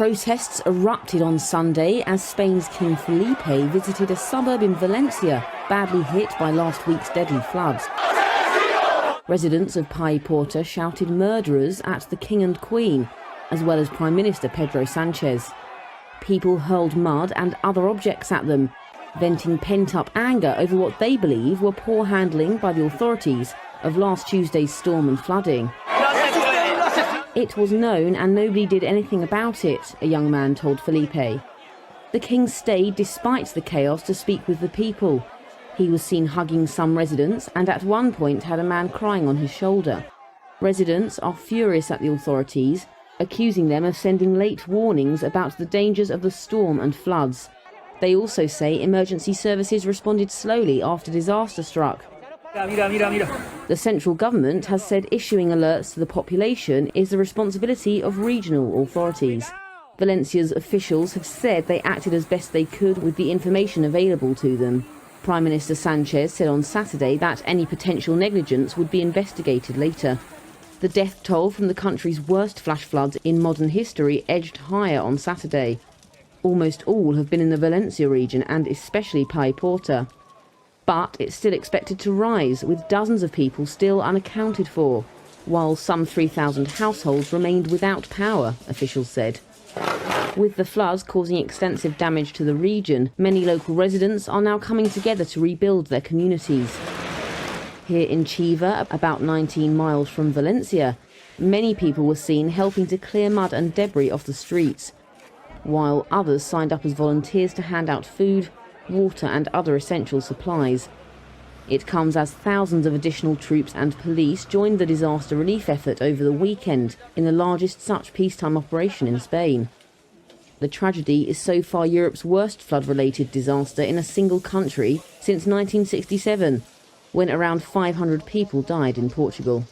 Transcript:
Protests erupted on Sunday as Spain's King Felipe visited a suburb in Valencia, badly hit by last week's deadly floods. Residents of Porta shouted murderous at the King and Queen, as well as Prime Minister Pedro Sánchez. People hurled mud and other objects at them, venting pent-up anger over what they believe were poor handling by the authorities of last Tuesday's storm and flooding. It was known and nobody did anything about it, a young man told Felipe. The king stayed despite the chaos to speak with the people. He was seen hugging some residents and at one point had a man crying on his shoulder. Residents are furious at the authorities, accusing them of sending late warnings about the dangers of the storm and floods. They also say emergency services responded slowly after disaster struck. The central government has said issuing alerts to the population is the responsibility of regional authorities. Valencia's officials have said they acted as best they could with the information available to them. Prime Minister Sánchez said on Saturday that any potential negligence would be investigated later. The death toll from the country's worst flash floods in modern history edged higher on Saturday. Almost all have been in the Valencia region and especially Porta. But it's still expected to rise, with dozens of people still unaccounted for, while some 3,000 households remained without power, officials said. With the floods causing extensive damage to the region, many local residents are now coming together to rebuild their communities. Here in Chiva, about 19 miles from Valencia, many people were seen helping to clear mud and debris off the streets, while others signed up as volunteers to hand out food, water and other essential supplies. It comes as thousands of additional troops and police joined the disaster relief effort over the weekend in the largest such peacetime operation in Spain. The tragedy is so far Europe's worst flood-related disaster in a single country since 1967, when around 500 people died in Portugal.